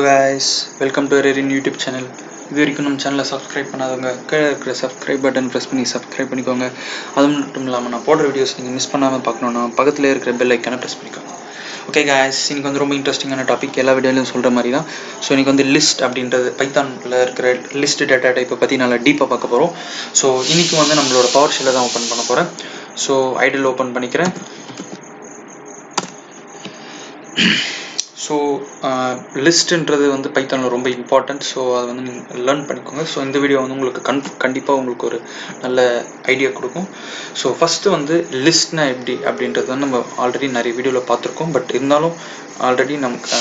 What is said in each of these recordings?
guys, welcome to our YouTube channel. இது வரைக்கும் நம்ம சேனலை சப்ஸ்கிரைப் பண்ணாதவங்க கீழே இருக்கிற சப்ஸ்கிரைப் பட்டன் ப்ரெஸ் பண்ணி சப்ஸ்கிரைப் பண்ணிக்கோங்க. அது மட்டும் இல்லாமல் நான் போடுற வீடியோஸ் நீங்கள் மிஸ் பண்ணாமல் பார்க்கணுன்னா பக்கத்தில் இருக்கிற பெல் ஐக்கானை ப்ரெஸ் பண்ணிக்கோங்க. ஓகே guys, இன்னைக்கு வந்து ரொம்ப இன்ட்ரெஸ்டிங்கான டாபிக், எல்லா வீடியோலையும் சொல்கிற மாதிரி தான். ஸோ இன்னைக்கு வந்து லிஸ்ட் அப்படின்றது பைத்தானில் இருக்கிற லிஸ்ட் டேட்டா டைப்பை பற்றி நல்லா டீப்பாக பார்க்க போகிறோம். ஸோ இன்னைக்கு வந்து நம்மளோட பவர் ஷெல்லை தான் ஓப்பன் பண்ண போகிறேன். ஸோ ஐடில் ஓப்பன் பண்ணிக்கிறேன். ஸோ லிஸ்ட்டுன்றது வந்து பைத்தானில் ரொம்ப இம்பார்ட்டன்ட். ஸோ அதை வந்து நீங்கள் லேர்ன் பண்ணிக்கோங்க. ஸோ இந்த வீடியோ வந்து உங்களுக்கு கண்டிப்பாக உங்களுக்கு ஒரு நல்ல ஐடியா கொடுக்கும். ஸோ ஃபஸ்ட்டு வந்து லிஸ்ட்னா எப்படி அப்படின்றது வந்து நம்ம ஆல்ரெடி நிறைய வீடியோவில் பார்த்துருக்கோம். பட் இருந்தாலும் ஆல்ரெடி நமக்கு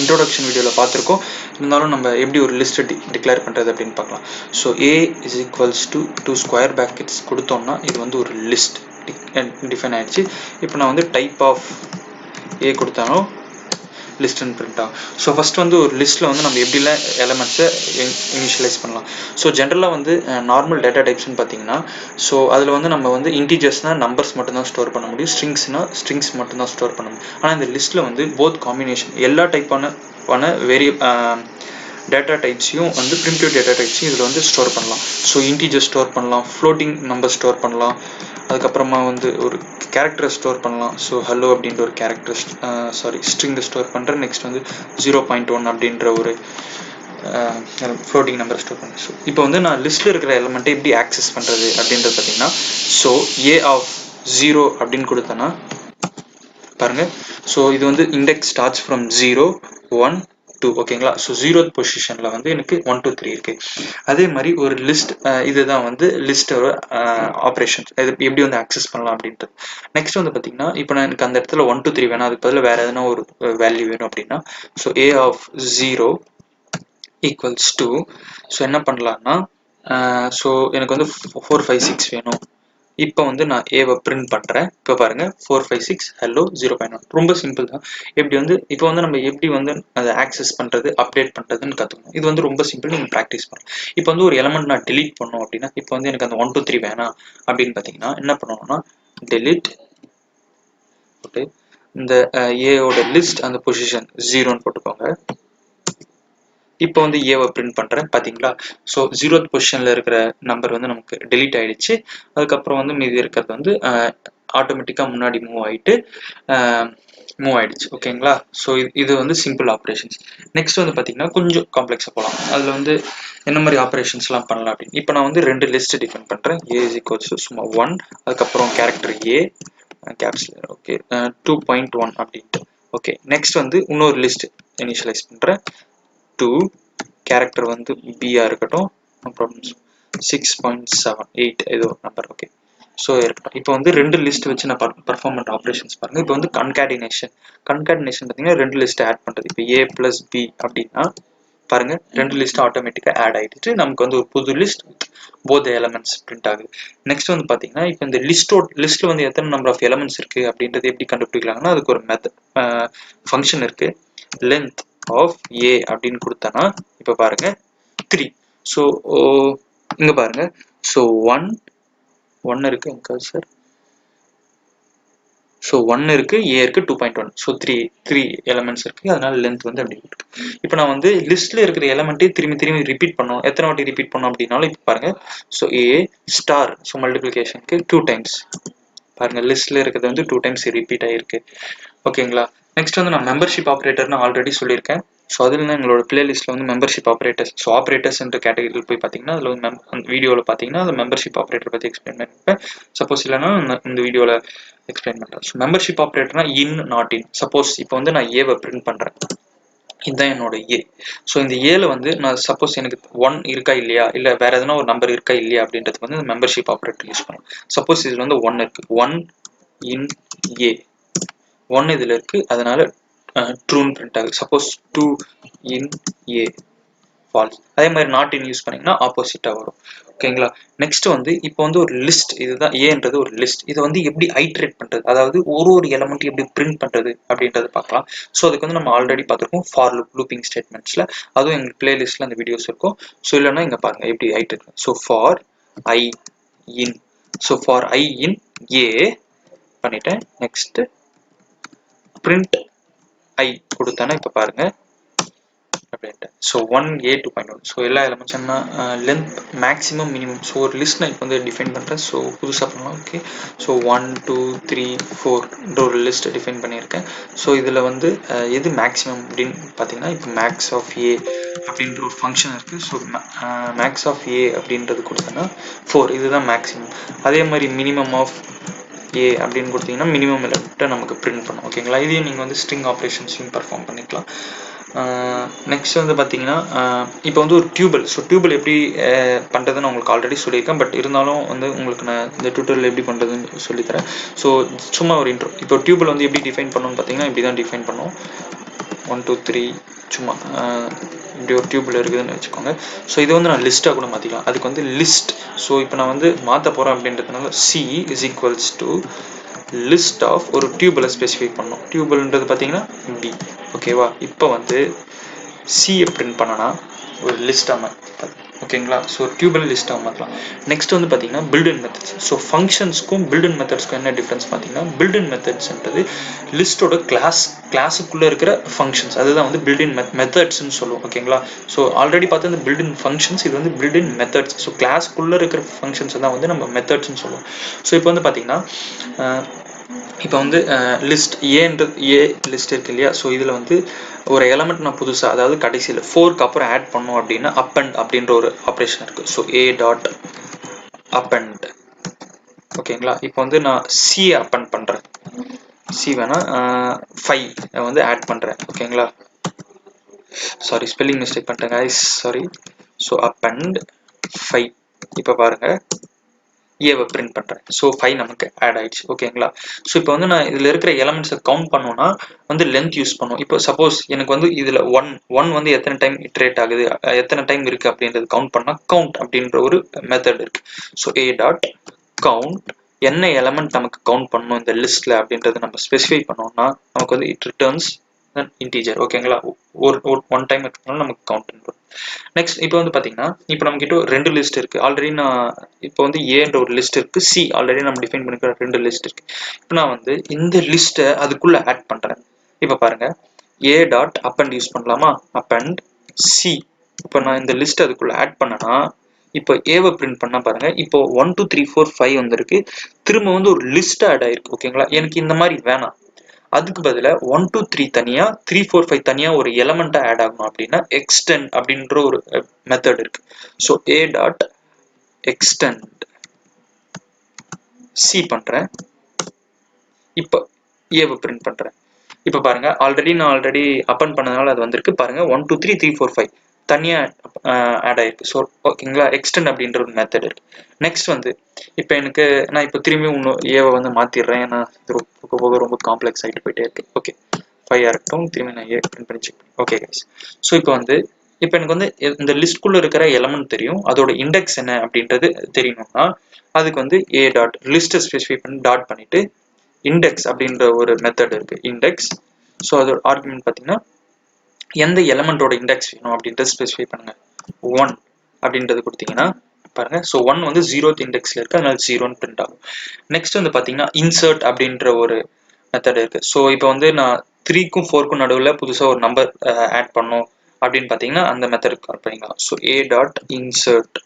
இன்ட்ரோடக்ஷன் வீடியோவில் பார்த்துருக்கோம். இருந்தாலும் நம்ம எப்படி ஒரு லிஸ்ட்டை டிக்ளேர் பண்ணுறது அப்படின்னு பார்க்கலாம். ஸோ A = 2 ஸ்கொயர் ப்ராக்கெட்ஸ் கொடுத்தோம்னா இது வந்து ஒரு லிஸ்ட் டிஃபைன் ஆகிடுச்சு. இப்போ நான் வந்து டைப் ஆஃப் A கொடுத்தாலும் லிஸ்ட்னு பிரிண்ட் ஆகும். ஸோ ஃபஸ்ட் வந்து ஒரு லிஸ்ட்டில் வந்து நம்ம எப்படிலாம் எலமெண்ட்ஸை இனிஷியலைஸ் பண்ணலாம். ஸோ ஜென்ரலாக வந்து நார்மல் டேட்டா டைப்ஸ்னு பார்த்தீங்கன்னா, ஸோ அதில் வந்து நம்ம வந்து இன்டீஜர்ஸ்னால் நம்பர்ஸ் மட்டும்தான் ஸ்டோர் பண்ண முடியும், ஸ்ட்ரிங்ஸ் மட்டும்தான் ஸ்டோர் பண்ண முடியும். ஆனால் இந்த லிஸ்ட்டில் வந்து போத் காம்பினேஷன் எல்லா டைப்பான டேட்டா டைப்ஸையும் வந்து ப்ரிமிட்டிவ் டேட்டா டைப்ஸையும் இதில் வந்து ஸ்டோர் பண்ணலாம். ஸோ இன்டீஜர் ஸ்டோர் பண்ணலாம், ஃப்ளோட்டிங் நம்பர் ஸ்டோர் பண்ணலாம், அதுக்கப்புறமா வந்து ஒரு கேரக்டரை ஸ்டோர் பண்ணலாம். ஸோ ஹலோ அப்படின்ற ஒரு ஸ்ட்ரிங்கை ஸ்டோர் பண்ணுறேன். நெக்ஸ்ட் வந்து 0.1 அப்படின்ற ஒரு ஃப்ளோட்டிங் நம்பர் ஸ்டோர் பண்ணுறேன். ஸோ இப்போ வந்து நான் லிஸ்ட்டில் இருக்கிற எலமெண்ட்டை எப்படி ஆக்சஸ் பண்ணுறது அப்படின்றது பார்த்தீங்கன்னா, ஸோ A(0) அப்படின்னு கொடுத்தேன்னா பாருங்கள். ஸோ இது வந்து இண்டெக்ஸ் ஸ்டார்ட்ஸ் ஃப்ரம் 0, 1, 2 ஓகேங்களா. ஸோ 0th பொசிஷனில் வந்து எனக்கு 1, 2, 3 இருக்குது. அதே மாதிரி ஒரு லிஸ்ட், இதுதான் வந்து லிஸ்ட்டோட ஆப்ரேஷன்ஸ், இது எப்படி வந்து ஆக்சஸ் பண்ணலாம் அப்படின்றது. நெக்ஸ்ட் வந்து பார்த்தீங்கன்னா, இப்போ நான் எனக்கு அந்த இடத்துல 1, 2, 3 வேணும், அதுக்கு பதில் வேறு எதனா ஒரு வேல்யூ வேணும் அப்படின்னா, ஸோ A(0) = ஸோ என்ன பண்ணலான்னா, ஸோ எனக்கு வந்து 4, 5, 6 வேணும். இப்போ வந்து நான் ஏவை பிரிண்ட் பண்ணுறேன். இப்போ பாருங்கள் 4, 5, 6 ஹலோ 0.1. ரொம்ப சிம்பிள் தான். எப்படி வந்து இப்போ வந்து நம்ம எப்படி வந்து அதை ஆக்சஸ் பண்ணுறது, அப்டேட் பண்ணுறதுன்னு கற்றுக்கணும். இது வந்து ரொம்ப சிம்பிள், நீங்கள் ப்ராக்டிஸ் பண்ணணும். இப்போ வந்து ஒரு எலமெண்ட் நான் delete பண்ணோம் அப்படின்னா, இப்போ வந்து எனக்கு அந்த 1, 2, 3 வேணாம் அப்படின்னு பார்த்தீங்கன்னா என்ன பண்ணணும்னா, delete போட்டு இந்த ஏவோட லிஸ்ட் அந்த பொசிஷன் 0ன்னு போட்டுக்கோங்க. இப்போ வந்து ஏவை பிரிண்ட் பண்ணுறேன் பார்த்தீங்களா. ஸோ 0th பொசிஷனில் இருக்கிற நம்பர் வந்து நமக்கு டெலீட் ஆகிடுச்சு. அதுக்கப்புறம் வந்து மீதி இருக்கிறது வந்து ஆட்டோமேட்டிக்காக முன்னாடி மூவ் ஆகிடுச்சு ஓகேங்களா. ஸோ இது வந்து சிம்பிள் ஆப்ரேஷன்ஸ். நெக்ஸ்ட் வந்து பார்த்தீங்கன்னா கொஞ்சம் காம்ப்ளெக்ஸாக போகலாம். அதில் வந்து என்ன மாதிரி ஆப்ரேஷன்ஸ்லாம் பண்ணலாம் அப்படின்னு இப்போ நான் வந்து 2 லிஸ்ட் டிஃபைன் பண்ணுறேன். A = சும்மா 1, அதுக்கப்புறம் கேரக்டர் A கேப்ஸில் ஓகே 2.1 அப்படின்ட்டு. ஓகே நெக்ஸ்ட் வந்து இன்னொரு லிஸ்ட் இனிஷியலைஸ் பண்ணுறேன். 2 கேரக்டர் வந்து B-ஆ இருக்கட்டும், அப்புறம் 6.78 ஏதோ நம்பர் ஓகே. ஸோ இருக்கட்டும். இப்போ வந்து 2 லிஸ்ட் வச்சு நான் பர்ஃபார்ம் பண்ணுற ஆப்ரேஷன்ஸ் பாருங்கள். இப்போ வந்து கன்காடினேஷன் பார்த்தீங்கன்னா 2 லிஸ்ட் ஆட் பண்ணுறது. இப்போ A + B அப்படின்னா பாருங்கள் 2 லிஸ்ட் ஆட்டோமேட்டிக்காக ஆட் ஆகிடுச்சு. நமக்கு வந்து ஒரு புது லிஸ்ட் போத் எலமெண்ட்ஸ் பிரிண்ட் ஆகுது. நெக்ஸ்ட் வந்து பார்த்தீங்கன்னா, இப்போ இந்த லிஸ்ட்டில் வந்து எத்தனை நம்பர் ஆஃப் எலமெண்ட்ஸ் இருக்குது அப்படின்றது எப்படி கண்டுபிடிக்கலாங்கன்னா, அதுக்கு ஒரு ஃபங்க்ஷன் இருக்குது. லென்த் ஆஃப் A அப்படின்னு கொடுத்தனா இப்போ பாருங்க 3. ஸோ இங்கே பாருங்க. ஸோ 1 இருக்கு சார். ஸோ 1 இருக்கு, A இருக்கு, 2.1. ஸோ 3 எலமெண்ட்ஸ் இருக்கு. அதனால லென்த் வந்து அப்படி இருக்கு. இப்போ நான் வந்து லிஸ்ட்ல இருக்கிற எலமெண்ட்டே திரும்பி ரிப்பீட் பண்ணோம். எத்தனை வாட்டி ரிப்பீட் பண்ணோம் அப்படின்னாலும் இப்போ பாருங்க. ஸோ A*, ஸோ மல்டிப்ளிகேஷனுக்கு 2 டைம்ஸ் பாருங்க. லிஸ்ட்ல இருக்கிறது வந்து 2 டைம்ஸ் ரிப்பீட் ஆகிருக்கு ஓகேங்களா. நெக்ஸ்ட் வந்து நான் மெம்பர்ஷிப் ஆப்ரேட்டர்னு ஆல்ரெடி சொல்லியிருக்கேன். ஸோ அதில் எங்களோட பிளேலிஸ்ட்டில் வந்து மெம்பர்ஷிப் ஆப்ரேட்டர்ஸ், ஸோ ஆப்ரேட்டர்ஸ்ன்ற கேட்டகரியில் போய் பார்த்தீங்கன்னா அதில் வந்து அந்த வீடியோவில் பார்த்தீங்கன்னா அது மெம்பர்ஷிப் ஆப்ரேட்டர் பற்றி எக்ஸ்பிளைன் பண்ணியிருப்பேன். சப்போஸ் இல்லைன்னா இந்த வீடியோவில் எக்ஸ்பிளைன் பண்ணுறேன். ஸோ மெம்பர்ஷிப் ஆப்ரேட்டர்னா இன், நாட் இன். சப்போஸ் இப்போ வந்து நான் ஏவை பிரிண்ட் பண்ணுறேன். இதுதான் என்னோட A. ஸோ இந்த ஏல வந்து நான் சப்போஸ் எனக்கு 1 இருக்கா இல்லையா, இல்லை வேற எதனா ஒரு நம்பர் இருக்கா இல்லையா அப்படின்றதுக்கு வந்து மெம்பர்ஷிப் ஆப்ரேட்டர் யூஸ் பண்ணலாம். சப்போஸ் இதில் வந்து 1 இருக்கு, 1 in A, 1 இதில் இருக்குது, அதனால ட்ரூன்னு பிரிண்ட் ஆகுது. Suppose 2 in A false. அதே மாதிரி நாட் இன் யூஸ் பண்ணிங்கன்னா ஆப்போசிட்டாக வரும் ஓகேங்களா. நெக்ஸ்ட் வந்து இப்போ வந்து ஒரு லிஸ்ட், இதுதான் ஏன்றது ஒரு லிஸ்ட். இதை வந்து எப்படி ஐட்ரேட் பண்ணுறது, அதாவது ஒரு எலமெண்ட் எப்படி பிரிண்ட் பண்ணுறது அப்படின்றது பார்க்கலாம். ஸோ அதுக்கு வந்து நம்ம ஆல்ரெடி பார்த்துருக்கோம் ஃபார் லூப்பிங் ஸ்டேட்மெண்ட்ஸில். அதுவும் எங்கள் பிளேலிஸ்ட்டில் அந்த வீடியோஸ் இருக்கும். ஸோ இல்லைன்னா இங்கே பாருங்கள் எப்படி iterate. So for I in, so for I in A பண்ணிட்டேன். நெக்ஸ்ட் பிரிண்ட் I கொடுத்தானா இப்போ பாருங்க அப்படின்ட்டு. So 1A 2.1. ஸோ எல்லா எலமெண்ட்ஸ் என்ன லென்த் மேக்ஸிமம் மினிமம். ஸோ ஒரு லிஸ்ட் நான் இப்போ வந்து டிஃபைன் பண்ணுறேன். ஸோ புதுசாக பண்ணலாம். ஓகே, ஸோ 1 2 3 4 ஒரு லிஸ்ட் டிஃபைன் பண்ணியிருக்கேன். ஸோ இதில் வந்து எது மேக்ஸிமம் அப்படின்னு பார்த்தீங்கன்னா, இப்போ மேக்ஸ் ஆஃப் ஏ அப்படின்ற ஒரு ஃபங்க்ஷன் இருக்குது. ஸோ மேக்ஸ் ஆஃப் ஏ அப்படின்றது கொடுத்தோன்னா 4, இதுதான் மேக்ஸிமம். அதே மாதிரி மினிமம் ஆஃப் ஏ அப்படின்னு கொடுத்தீங்கன்னா மினிமம் எலமெண்ட்டை நமக்கு பிரிண்ட் பண்ணும். ஓகேங்களா, இதையும் நீங்கள் வந்து ஸ்ட்ரிங் ஆப்ரேஷன்ஸையும் பர்ஃபார்ம் பண்ணிக்கலாம். நெக்ஸ்ட் வந்து பார்த்தீங்கன்னா, இப்போ வந்து ஒரு டியூபிள். ஸோ டியூபிள் எப்படி பண்ணுறதுன்னு உங்களுக்கு ஆல்ரெடி சொல்லியிருக்கேன். பட் இருந்தாலும் வந்து உங்களுக்கு நான் இந்த டியூட்டோரியல் எப்படி பண்ணுறதுன்னு சொல்லித்தரேன். ஸோ சும்மா ஒரு இன்ட்ரோ. இப்போ டியூபிள் வந்து எப்படி டிஃபைன் பண்ணணும்னு பார்த்தீங்கன்னா, இப்படி தான் டிஃபைன் பண்ணும். 1 2 3 சும்மா இப்படி ஒரு டியூபிள் இருக்குதுன்னு வச்சுக்கோங்க. ஸோ இதை வந்து நான் லிஸ்ட்டாக கூட மாற்றிக்கலாம். அதுக்கு வந்து லிஸ்ட். ஸோ இப்போ நான் வந்து மாற்ற போகிறேன் அப்படின்றதுனால C is equals to list of ஒரு டியூபிளை ஸ்பெசிஃபை பண்ணோம். டியூபிள்ன்றது பார்த்தீங்கன்னா பி. ஓகேவா, இப்போ வந்து சியை பிரிண்ட் பண்ணனா ஒரு லிஸ்ட்டாக ஓகேங்களா. ஸோ டியூபிள் லிஸ்ட்டாக மாற்றலாம். நெக்ஸ்ட் வந்து பார்த்தீங்கன்னா பில்டின் மெத்தட்ஸ். ஸோ ஃபங்க்ஷன்ஸ்க்கும் பில்டின் மெத்தட்ஸ்க்கும் என்ன டிஃப்ரென்ஸ் பார்த்தீங்கன்னா, பில்டின் மெத்தட்ஸ்ன்றது லிஸ்ட்டோட கிளாஸுக்குள்ளே இருக்கிற ஃபங்க்ஷன்ஸ், அதுதான் வந்து பில்டின் மெத்தட்ஸ்ன்னு சொல்லுவோம். ஓகேங்களா, ஸோ ஆல்ரெடி பார்த்து இந்த பில்டின் ஃபங்க்ஷன்ஸ், இது வந்து பில்டின் மெத்தட்ஸ். ஸோ கிளாஸுக்குள்ளே இருக்கிற ஃபங்க்ஷன்ஸ் தான் வந்து நம்ம மெத்தட்ஸ்ன்னு சொல்லுவோம். ஸோ இப்போ வந்து பார்த்தீங்கன்னா, இப்போ வந்து லிஸ்ட் ஏன்றது ஏ லிஸ்ட் இருக்கு இல்லையா. ஸோ இதில் வந்து ஒரு எலமெண்ட் நான் புதுசாக, அதாவது கடைசியில் 4க்கு அப்புறம் ஆட் பண்ணோம் அப்படின்னா அப்பண்ட் அப்படின்ற ஒரு ஆப்ரேஷன் இருக்குது. So A dot append. ஓகேங்களா, இப்போ வந்து நான் சி அப்பண்ட் பண்ணுறேன். சி வேணா 5 வந்து ஆட் பண்ணுறேன். ஓகேங்களா, சாரி ஸ்பெல்லிங் மிஸ்டேக் பண்ணிட்டேன் கைஸ், சாரி. So append 5. இப்போ பாருங்கள், ஏவை பிரிண்ட் பண்ணுறேன். ஸோ 5 நமக்கு ஆட் ஆயிடுச்சு. ஓகேங்களா, ஸோ இப்போ வந்து நான் இதில் இருக்கிற எலமெண்ட்ஸை கவுண்ட் பண்ணோன்னா வந்து லென்த் யூஸ் பண்ணும். இப்போ சப்போஸ் எனக்கு வந்து இதில் ஒன் வந்து எத்தனை டைம் இட்ரேட் ஆகுது, எத்தனை டைம் இருக்குது அப்படின்றது கவுண்ட் பண்ணால் கவுண்ட் அப்படின்ற ஒரு மெத்தட் இருக்குது. ஸோ ஏ டாட் கவுண்ட், என்ன எலமெண்ட் நமக்கு கவுண்ட் பண்ணணும் இந்த லிஸ்ட்டில் அப்படின்றத நம்ம ஸ்பெசிஃபை பண்ணோம்னா நமக்கு வந்து இட் ரிட்டர்ன்ஸ் இன்டீஜர். ஓகேங்களா, ஒரு ஒன் டைம் இருக்கிறதுனால நமக்கு கவுண்ட் பண்ணுறோம். நெக்ஸ்ட் இப்போ வந்து பார்த்தீங்கன்னா, இப்போ நம்மகிட்ட 2 லிஸ்ட் இருக்குது. ஆல்ரெடி நான் இப்போ வந்து ஏன்ற ஒரு லிஸ்ட் இருக்குது, சி ஆல்ரெடி நம்ம டிஃபைன் பண்ணிக்கிற 2 லிஸ்ட் இருக்குது. இப்போ நான் வந்து இந்த லிஸ்ட்டை அதுக்குள்ளே ஆட் பண்ணுறேன். இப்போ பாருங்கள், ஏ டாட் அப்பண்ட் யூஸ் பண்ணலாமா, அப்பண்ட் சி. இப்போ நான் இந்த லிஸ்ட் அதுக்குள்ளே ஆட் பண்ணேன்னா இப்போ ஏவை பிரிண்ட் பண்ணால் பாருங்கள், இப்போ 1 2 3 4 5 வந்துருக்கு. திரும்ப வந்து ஒரு லிஸ்ட் ஆட் ஆயிருக்கு. ஓகேங்களா, எனக்கு இந்த மாதிரி வேணாம். அதுக்கு பதிலாக 1 2 3 தனியா, 3 4 5 தனியா ஒரு எலமெண்ட்டா ஆட் ஆகணும் அப்படின்னா எக்ஸ்டெண்ட் அப்படின்ற ஒரு மெத்தட் இருக்கு. So A dot extend C பண்றேன். இப்போ ஏவை பிரிண்ட் பண்றேன். இப்போ பாருங்க, ஆல்ரெடி அப்பன் பண்ணதுனால அது வந்திருக்கு. பாருங்க 1 2 3 3 4 5 தனியா ஆட் ஆயிருக்கு. ஸோ ஓகேங்களா, எக்ஸ்டெண்ட் அப்படின்ற ஒரு மெத்தட் இருக்கு. நெக்ஸ்ட் வந்து இப்போ எனக்கு நான் இப்போ திரும்பி இன்னும் ஏவை வந்து மாத்திடுறேன். ஏன்னா இது ரொம்ப காம்ப்ளெக்ஸ் ஆகிட்டு போயிட்டே இருக்கு. ஓகே, 5 இருக்கட்டும். திரும்பி நான் ஏ பிரிண்ட் பண்ணி செக் பண்ணி. ஓகே கைஸ், ஸோ இப்போ வந்து இப்போ எனக்கு வந்து இந்த லிஸ்ட்குள்ள இருக்கிற எலமெண்ட் தெரியும், அதோட இண்டெக்ஸ் என்ன அப்படின்றது தெரியணும்னா அதுக்கு வந்து ஏ டாட் லிஸ்ட்டை ஸ்பெசிஃபை பண்ணி டாட் பண்ணிட்டு இண்டெக்ஸ் அப்படின்ற ஒரு மெத்தட் இருக்கு, இண்டெக்ஸ். ஸோ அதோட ஆர்குமெண்ட் பார்த்தீங்கன்னா எந்த எலமெண்டோட இண்டெக்ஸ் வேணும் அப்படின்றத ஸ்பெசிஃபை பண்ணுங்க. 1 அப்படின்றது கொடுத்தீங்கன்னா பாருங்க, ஸோ 1 வந்து 0th இண்டெக்ஸ்ல இருக்கு, அதனால 0ன்னு பிரிண்ட் ஆகும். நெக்ஸ்ட் வந்து பார்த்தீங்கன்னா இன்சர்ட் அப்படின்ற ஒரு மெத்தட் இருக்கு. ஸோ இப்போ வந்து நான் 3க்கும் 4க்கும் நடுவில் புதுசாக ஒரு நம்பர் ஆட் பண்ணோம் அப்படின்னு பார்த்தீங்கன்னா அந்த மெத்தடுக்கு கால் பண்ணிக்கலாம். ஸோ ஏ டாட் இன்சர்ட்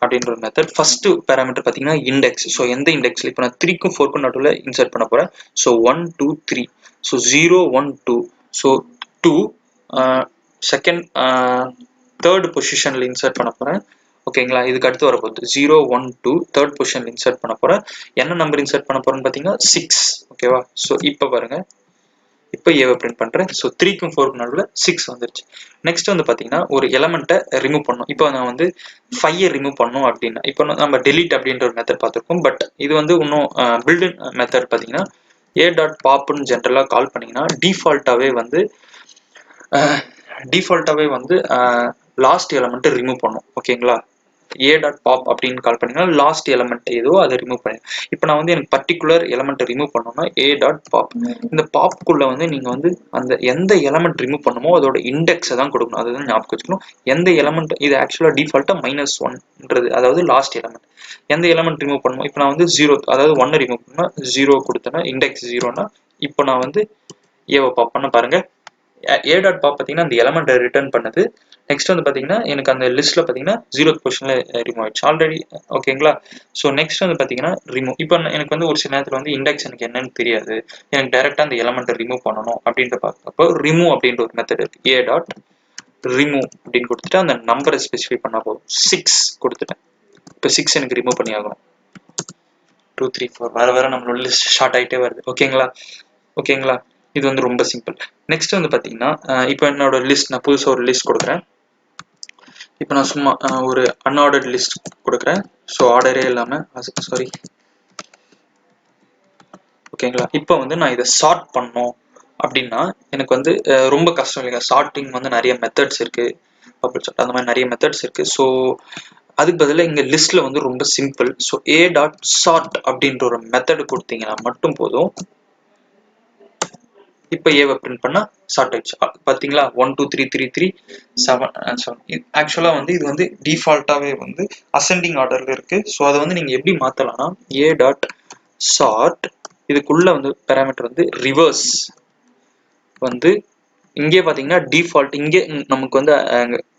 அப்படின்ற ஒரு மெத்தட். ஃபர்ஸ்ட் பேராமீட்டர் பார்த்தீங்கன்னா இண்டெக்ஸ். ஸோ எந்த இண்டெக்ஸ்ல இப்போ நான் 3க்கும் 4க்கும் நடுவில் இன்சர்ட் பண்ண போறேன். So 1 2 3. So 0 1 2. So 2 second third பொசிஷன்ல இன்சர்ட் பண்ண போறேன். ஓகேங்களா, இதுக்கு அடுத்து வரப்போகுது 0 1 2 தேர்ட் பொசிஷன்ல இன்சர்ட் பண்ண போறேன். என்ன நம்பர் இன்சர்ட் பண்ண போறேன்னு பார்த்தீங்கன்னா 6. ஓகேவா, ஸோ இப்போ பாருங்க, இப்போ ஏவை பிரிண்ட் பண்றேன். ஸோ 3க்கும் 4க்கும் நடுவில் 6 வந்துருச்சு. நெக்ஸ்ட் வந்து பார்த்தீங்கன்னா ஒரு எலமெண்ட்டை ரிமூவ் பண்ணணும். இப்போ நான் வந்து 5 ரிமூவ் பண்ணணும் அப்படின்னா இப்போ நம்ம டெலீட் அப்படின்ற ஒரு மெத்தட் பார்த்துருக்கோம். பட் இது வந்து இன்னும் பில்டின் மெத்தட் பார்த்தீங்கன்னா ஏ டாட் பாப்னு ஜென்ரலாக கால் பண்ணீங்கன்னா டிஃபால்ட்டாகவே வந்து லாஸ்ட் எலமெண்ட்டை ரிமூவ் பண்ணும். ஓகேங்களா, ஏ டாட் பாப் அப்படின்னு கால் பண்ணீங்கன்னா லாஸ்ட் எலமெண்ட் ஏதோ அதை ரிமூவ் பண்ணி. இப்போ நான் வந்து எனக்கு பர்டிகுலர் எலமெண்ட்டை ரிமூவ் பண்ணணும்னா ஏ டாட் பாப். இந்த பாப்புக்குள்ள வந்து நீங்க வந்து அந்த எந்த எலமெண்ட் ரிமூவ் பண்ணுமோ அதோட இண்டெக்ஸை தான் கொடுக்கணும். அதுதான் ஞாபகம் வச்சுக்கணும். எந்த எலமெண்ட், இது ஆக்சுவலா டிஃபால்ட்டா -1ன்றது, அதாவது லாஸ்ட் எலமெண்ட். எந்த எலமெண்ட் ரிமூவ் பண்ணுமோ, இப்போ நான் வந்து 0, அதாவது 1 ரிமூவ் பண்ணா 0 கொடுத்தேன்னா இண்டெக்ஸ் 0னா இப்போ நான் வந்து ஏவை பாப் பண்ண பாருங்க, ஏ டாட் பாப் பார்த்தீங்கன்னா அந்த எலமெண்ட்டை ரிட்டர்ன் பண்ணுது. நெக்ஸ்ட் வந்து பார்த்தீங்கன்னா எனக்கு அந்த லிஸ்ட்டில் பார்த்தீங்கன்னா 0th பொசிஷனில் ரிமூவ் ஆயிடுச்சு ஆல்ரெடி. ஓகேங்களா? ஸோ நெக்ஸ்ட் வந்து பார்த்தீங்கன்னா ரிமூவ். இப்போ எனக்கு வந்து ஒரு சில நேரத்தில் வந்து இண்டெக்ஸ் எனக்கு என்னன்னு தெரியாது, எனக்கு டேரெக்டாக அந்த எலமெண்ட்டை ரிமூவ் பண்ணணும் அப்படின்ட்டு பார்க்குறப்போ ரிமூவ் அப்படின்ற ஒரு மெத்தட் இருக்குது. ஏ டாட் ரிமூவ் அப்படின்னு கொடுத்துட்டு அந்த நம்பரை ஸ்பெசிஃபை பண்ணால் போதும். 6 கொடுத்துட்டேன். இப்போ 6 எனக்கு ரிமூவ் பண்ணி ஆகணும். 2 3 4 வேற வேற நம்மளோட லிஸ்ட் ஷார்ட் ஆகிட்டே வருது. ஓகேங்களா? இது வந்து ரொம்ப சிம்பிள். நெக்ஸ்ட் வந்து பார்த்தீங்கன்னா இப்போ என்னோட லிஸ்ட் நான் புதுசாக ஒரு லிஸ்ட் கொடுக்குறேன். இப்போ நான் சும்மா ஒரு அன்ஆர்டர்ட் லிஸ்ட் கொடுக்குறேன். ஸோ ஆர்டரே இல்லாமல் சாரி. ஓகேங்களா? இப்போ வந்து நான் இதை சார்ட் பண்ணோம் அப்படின்னா எனக்கு வந்து ரொம்ப கஷ்டம் இல்லைங்க. சார்ட்டிங் வந்து நிறைய மெத்தட்ஸ் இருக்குது அப்படின்னு சொல்லிட்டு அந்த மாதிரி நிறைய மெத்தட்ஸ் இருக்குது. ஸோ அதுக்கு பதிலாக இங்கே லிஸ்ட்டில் வந்து ரொம்ப simple. So A dot chart அப்படின்ற ஒரு மெத்தடு கொடுத்தீங்கன்னா மட்டும் போதும். இப்போ ஏவை பிரிண்ட் பண்ணால் சார்ட் ஆயிடுச்சு. பார்த்தீங்களா? 1 2 3 3 3 7 7. ஆக்சுவலாக வந்து இது வந்து டிஃபால்ட்டாகவே வந்து அசெண்டிங் ஆர்டரில் இருக்குது. ஸோ அதை வந்து நீங்கள் எப்படி மாற்றலாம்னா ஏ டாட் சார்ட் இதுக்குள்ளே வந்து பேராமீட்டர் வந்து ரிவர்ஸ் வந்து இங்கே பார்த்தீங்கன்னா டிஃபால்ட் இங்கே நமக்கு வந்து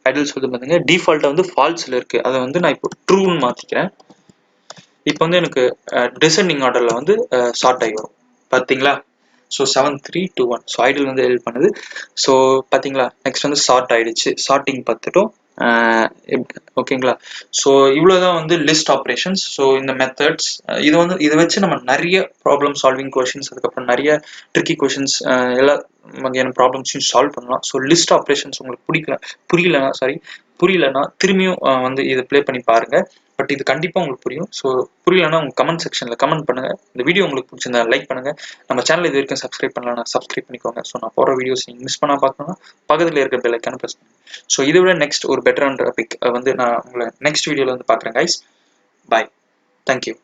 ஐடல்ஸ் வந்து பார்த்தீங்கன்னா டிஃபால்ட்டாக வந்து ஃபால்ஸில் இருக்குது. அதை வந்து நான் இப்போ ட்ரூன்னு மாற்றிக்கிறேன். இப்போ வந்து எனக்கு டிசெண்டிங் ஆர்டரில் வந்து சார்ட் ஆகி வரும். பார்த்தீங்களா? ஸோ 7 3 2 1. ஸோ ஐடல் வந்து ஹெல்ப் பண்ணுது. ஸோ பார்த்தீங்களா? நெக்ஸ்ட் வந்து சார்ட் ஆகிடுச்சு. சார்ட்டிங் பார்த்துட்டோம். ஓகேங்களா? ஸோ இவ்வளோதான் வந்து லிஸ்ட் ஆப்ரேஷன்ஸ். ஸோ இந்த மெத்தட்ஸ் இதை வச்சு நம்ம நிறைய ப்ராப்ளம் சால்விங் கொஷின்ஸ், அதுக்கப்புறம் நிறைய ட்ரிக்கி கொஷின்ஸ், எல்லா வகையான ப்ராப்ளம்ஸையும் சால்வ் பண்ணலாம். ஸோ லிஸ்ட் ஆப்ரேஷன்ஸ் உங்களுக்கு புரியலன்னா திரும்பியும் வந்து இதை ப்ளே பண்ணி பாருங்க. பட் இது கண்டிப்பாக உங்களுக்கு புரியும். ஸோ புரியலன்னா உங்கள் கமெண்ட் செக்ஷனில் கமெண்ட் பண்ணுங்கள். இந்த வீடியோ உங்களுக்கு பிடிச்சிருந்தா லைக் பண்ணுங்கள். நம்ம சேனல் இது வரைக்கும் சப்ஸ்கிரைப் பண்ணலன்னா சப்ஸ்கிரைப் பண்ணிக்கோங்க. ஸோ நான் போகிற வீடியோஸ் நீங்கள் மிஸ் பண்ணால் பார்க்கணும்னா பக்கத்தில் இருக்க பெல் ஐக்கான ப்ரெஸ் பண்ணுங்க. ஸோ இதை விட நெக்ஸ்ட் ஒரு பெட்டரான டாபிக் வந்து நான் உங்களை நெக்ஸ்ட் வீடியோவில் வந்து பார்க்குறேன் கைஸ். பாய். தேங்க்யூ.